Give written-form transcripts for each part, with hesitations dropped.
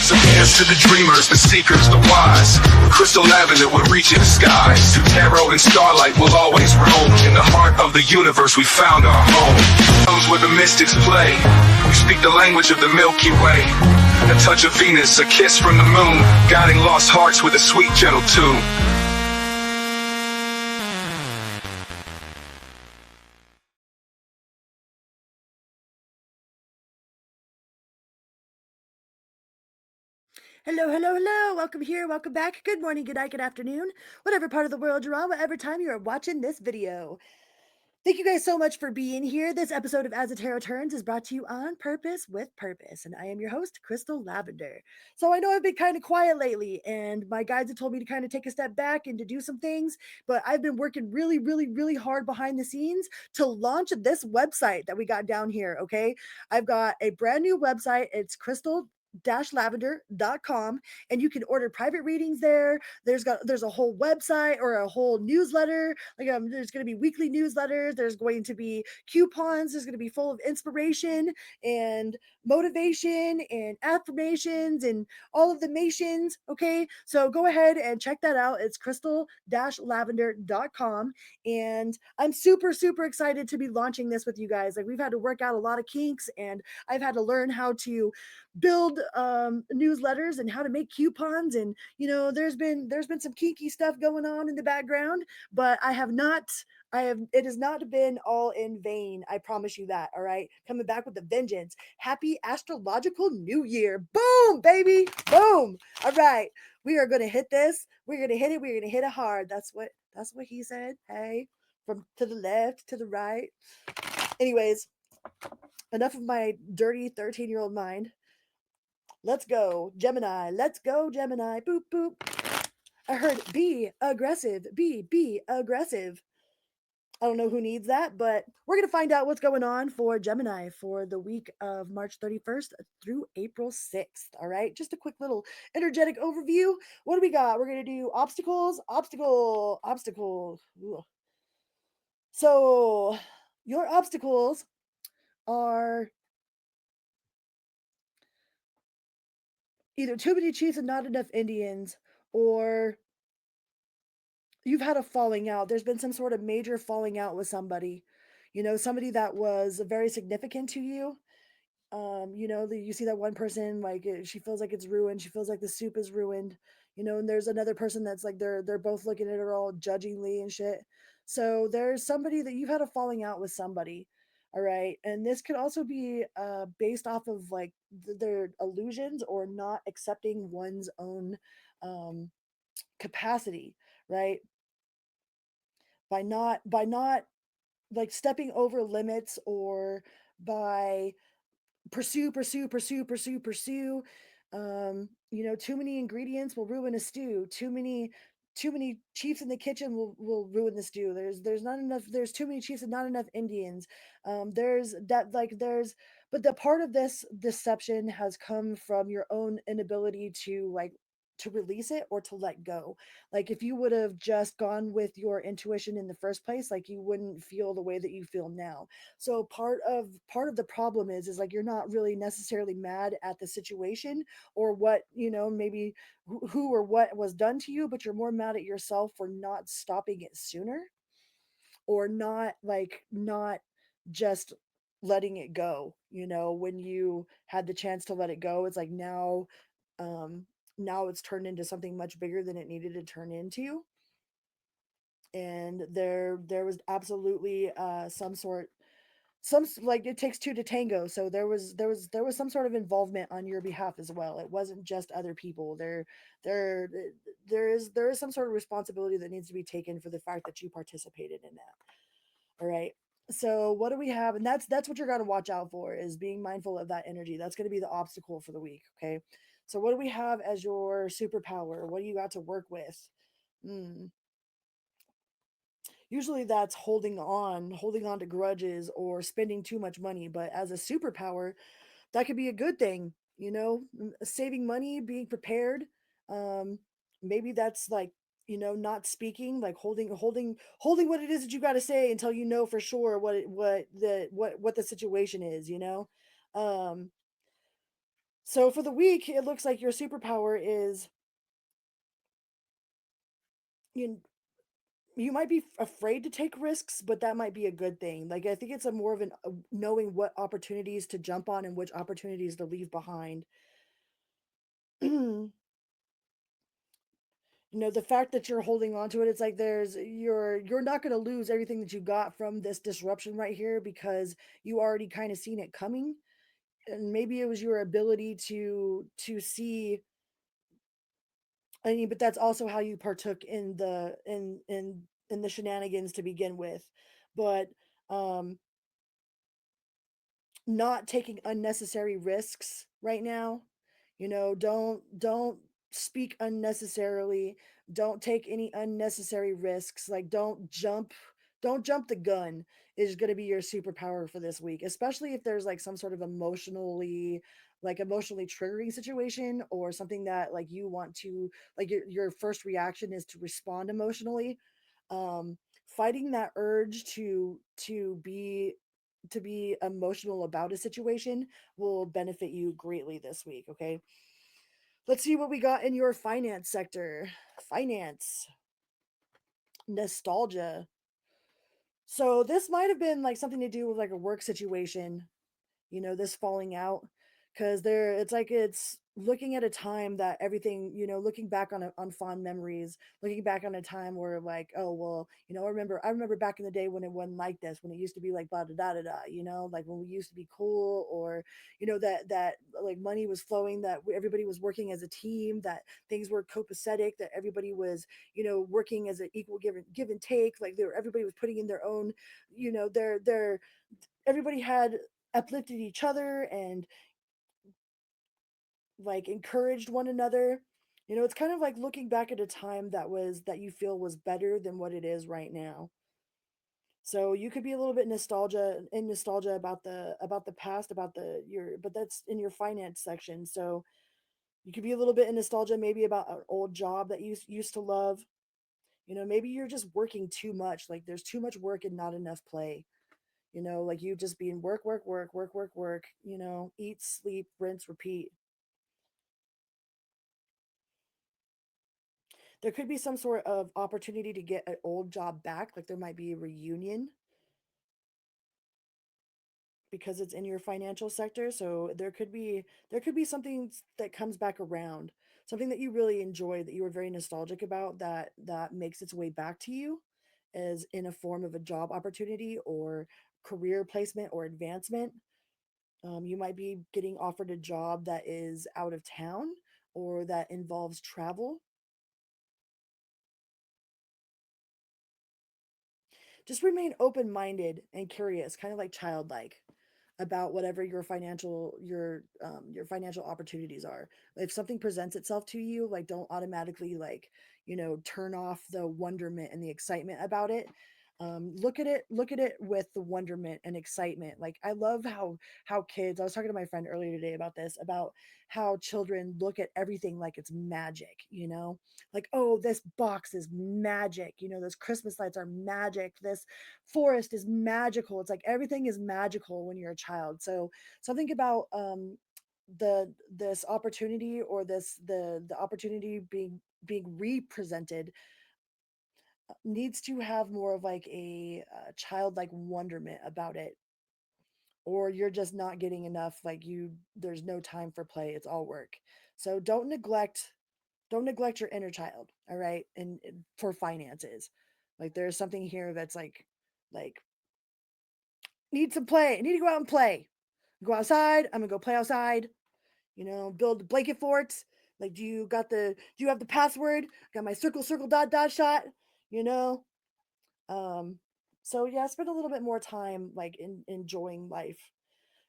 So here's to the dreamers, the seekers, the wise. Crystal lavender will reach in the skies. Through tarot and starlight will always roam. In the heart of the universe we found our home. Comes where the mystics play. We speak the language of the Milky Way. A touch of Venus, a kiss from the moon, guiding lost hearts with a sweet gentle tune. Hello, hello, hello. Welcome here. Welcome back. Good morning, good night, good afternoon. Whatever part of the world you're on, whatever time you are watching this video. Thank you guys so much for being here. This episode of As the Tarot Turns is brought to you on purpose with purpose. And I am your host, Crystal Lavender. So I know I've been kind of quiet lately, and my guides have told me to kind of take a step back and to do some things. But I've been working really, really, really hard behind the scenes to launch this website that we got down here. Okay. I've got a brand new website. It's crystal-lavender.com, and you can order private readings there. There's a whole website or a whole newsletter. There's going to be weekly newsletters. There's going to be coupons. There's going to be full of inspiration and motivation and affirmations and all of the mations. Okay, so go ahead and check that out. It's crystal-lavender.com, and I'm super super excited to be launching this with you guys. Like, we've had to work out a lot of kinks, and I've had to learn how to build newsletters and how to make coupons, and there's been some kinky stuff going on in the background, but it has not been all in vain. I promise you that. All right, coming back with a vengeance. Happy astrological new year. Boom, baby. Boom. All right, we are going to hit this. We're going to hit it. We're going to hit it hard. That's what he said. Hey, from to the left to the right. Anyways, enough of my dirty 13-year-old mind. Let's go, Gemini. Let's go, Gemini. Boop, boop. I heard be aggressive. Be aggressive. I don't know who needs that, but we're going to find out what's going on for Gemini for the week of March 31st through April 6th. All right. Just a quick little energetic overview. What do we got? We're going to do obstacles, obstacle. Ugh. So, your obstacles are either too many chiefs and not enough Indians, or you've had a falling out. There's been some sort of major falling out with somebody, somebody that was very significant to you. You see that one person, like, she feels like it's ruined. She feels like the soup is ruined, and there's another person that's like they're both looking at her all judgingly and shit. So there's somebody that you've had a falling out with somebody. All right. And this could also be based off of like their illusions or not accepting one's own um, capacity, right? By not like stepping over limits, or by pursue. Too many ingredients will ruin a stew. Too many chiefs in the kitchen will ruin the stew. There's not enough. There's too many chiefs and not enough Indians. There's that like there's but the part of this deception has come from your own inability to release it or to let go. Like, if you would have just gone with your intuition in the first place, like, you wouldn't feel the way that you feel now. So part of the problem is like you're not really necessarily mad at the situation or what, maybe who or what was done to you, but you're more mad at yourself for not stopping it sooner, or not just letting it go. When you had the chance to let it go, it's like um now it's turned into something much bigger than it needed to turn into. And there was absolutely like, it takes two to tango. So there was some sort of involvement on your behalf as well. It wasn't just other people. There there is some sort of responsibility that needs to be taken for the fact that you participated in that. All right. So what do we have? And that's what you're going to watch out for, is being mindful of that energy. That's going to be the obstacle for the week. Okay. So what do we have as your superpower? What do you got to work with? Hmm. Usually that's holding on to grudges or spending too much money. But as a superpower, that could be a good thing, saving money, being prepared. Um, Maybe that's like, not speaking, like holding what it is that you got to say until you know for sure what the situation is. Um, So for the week, it looks like your superpower is you you might be afraid to take risks, but that might be a good thing. Like I think it's a more of an knowing what opportunities to jump on and which opportunities to leave behind. The fact that you're holding on to it, it's like you're not going to lose everything that you got from this disruption right here because you already kind of seen it coming, and maybe it was your ability to see. I mean, but that's also how you partook in the shenanigans to begin with. But um not taking unnecessary risks right now. Don't speak unnecessarily. Don't take any unnecessary risks. Like don't jump the gun is going to be your superpower for this week, especially if there's like some sort of emotionally triggering situation or something that like you want to like your first reaction is to respond emotionally. Fighting that urge to be emotional about a situation will benefit you greatly this week, okay? Let's see what we got in your finance sector. Finance, nostalgia. So this might have been like something to do with like a work situation, this falling out, because it's looking at a time that everything, looking back on fond memories, looking back on a time where like, oh well, I remember back in the day when it wasn't like this, when it used to be like blah da da da da, like when we used to be cool, or that like money was flowing, that everybody was working as a team, that things were copacetic, that everybody was working as an equal give and take, like everybody was putting in their own, their everybody had uplifted each other and like encouraged one another. It's kind of like looking back at a time that you feel was better than what it is right now. So you could be a little bit nostalgia about the past, about the your but that's in your finance section. So you could be a little bit in nostalgia maybe about an old job that you used to love. Maybe you're just working too much. Like there's too much work and not enough play. Like you just being work, work, work, work, work, work, eat, sleep, rinse, repeat. There could be some sort of opportunity to get an old job back, like there might be a reunion because it's in your financial sector. So there could be something that comes back around, something that you really enjoy, that you were very nostalgic about, that makes its way back to you as in a form of a job opportunity or career placement or advancement. You might be getting offered a job that is out of town or that involves travel. Just remain open-minded and curious, kind of like childlike, about whatever your financial opportunities are. If something presents itself to you, like don't automatically like, turn off the wonderment and the excitement about it. Look at it with the wonderment and excitement. Like I love how kids, I was talking to my friend earlier today about this, about how children look at everything like it's magic, like, oh, this box is magic, those Christmas lights are magic, this forest is magical. It's like everything is magical when you're a child. So something about this opportunity, or the opportunity being represented, needs to have more of like a childlike wonderment about it, or you're just not getting enough, like there's no time for play, it's all work. So don't neglect your inner child, all right? And for finances, like there's something here that's like need some play. I need to go out and play. Go outside. I'm gonna go play outside. Build a blanket fort. Like, do you have the password? Got my circle, circle, dot, dot shot. You know. Um. So yeah, spend a little bit more time like enjoying life.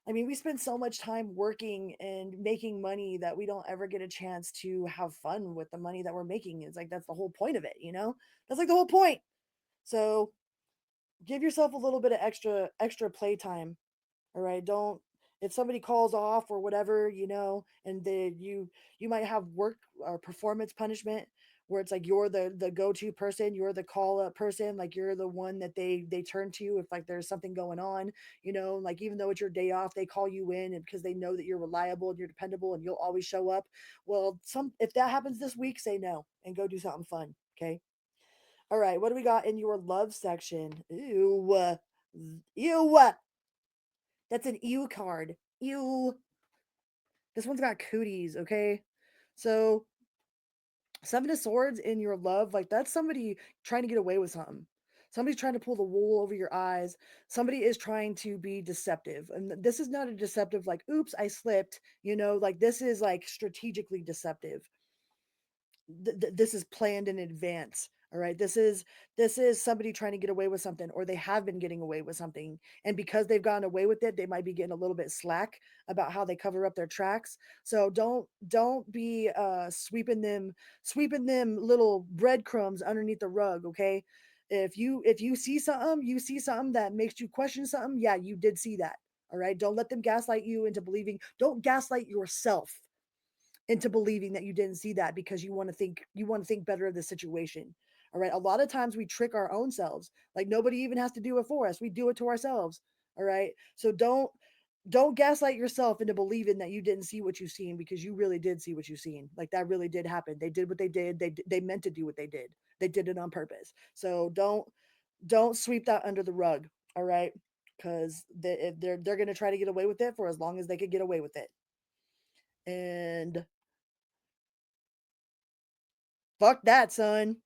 I mean, we spend so much time working and making money that we don't ever get a chance to have fun with the money that we're making. It's like that's the whole point of it. That's like the whole point. So give yourself a little bit of extra playtime. All right, don't, if somebody calls off or whatever, and you might have work or performance punishment where it's like you're the go-to person, you're the call up person, like you're the one that they turn to if like there's something going on, like even though it's your day off, they call you in and because they know that you're reliable and you're dependable and you'll always show up. Well, some if that happens this week, say no and go do something fun, okay? All right, what do we got in your love section? Ew. That's an ew card. Ew. This one's got cooties, okay? So, Seven of Swords in your love, like that's somebody trying to get away with something. Somebody's trying to pull the wool over your eyes. Somebody is trying to be deceptive. And this is not a deceptive, like, oops, I slipped. Like this is like strategically deceptive. This is planned in advance. All right, this is somebody trying to get away with something, or they have been getting away with something, and because they've gotten away with it, they might be getting a little bit slack about how they cover up their tracks. So don't be sweeping them little breadcrumbs underneath the rug. Okay, if you see something that makes you question something. Yeah, you did see that. All right, don't let them gaslight you into believing. Don't gaslight yourself into believing that you didn't see that because you want to think better of the situation. All right, a lot of times we trick our own selves, like nobody even has to do it for us, we do it to ourselves. All right, so don't gaslight yourself into believing that you didn't see what you seen, because you really did see what you seen. Like that really did happen. They did what they did. They meant to do what they did. They did it on purpose. So don't sweep that under the rug. All right, because they're going to try to get away with it for as long as they could get away with it. And fuck that, son.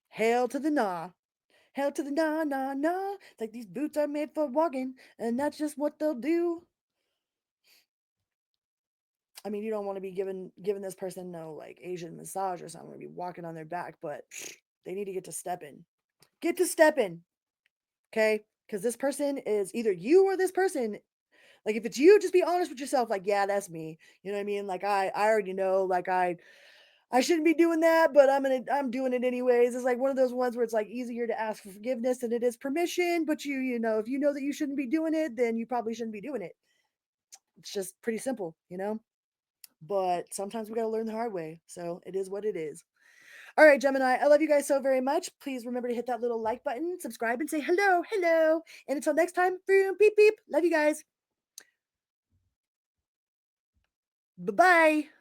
Hail to the nah. Hail to the nah, nah, nah. It's like these boots are made for walking, and that's just what they'll do. I mean, you don't want to be giving this person no like Asian massage or something, or be walking on their back, but they need to get to stepping. Get to stepping, okay? Because this person is either you or this person. Like if it's you, just be honest with yourself. Like, yeah, that's me. You know what I mean? Like I already know. Like I shouldn't be doing that, but I'm doing it anyways. It's like one of those ones where it's like easier to ask for forgiveness than it is permission. But if you know that you shouldn't be doing it, then you probably shouldn't be doing it. It's just pretty simple. But sometimes we gotta learn the hard way. So it is what it is. All right, Gemini, I love you guys so very much. Please remember to hit that little like button, subscribe, and say hello, hello. And until next time, boom, beep, beep. Love you guys. Bye bye.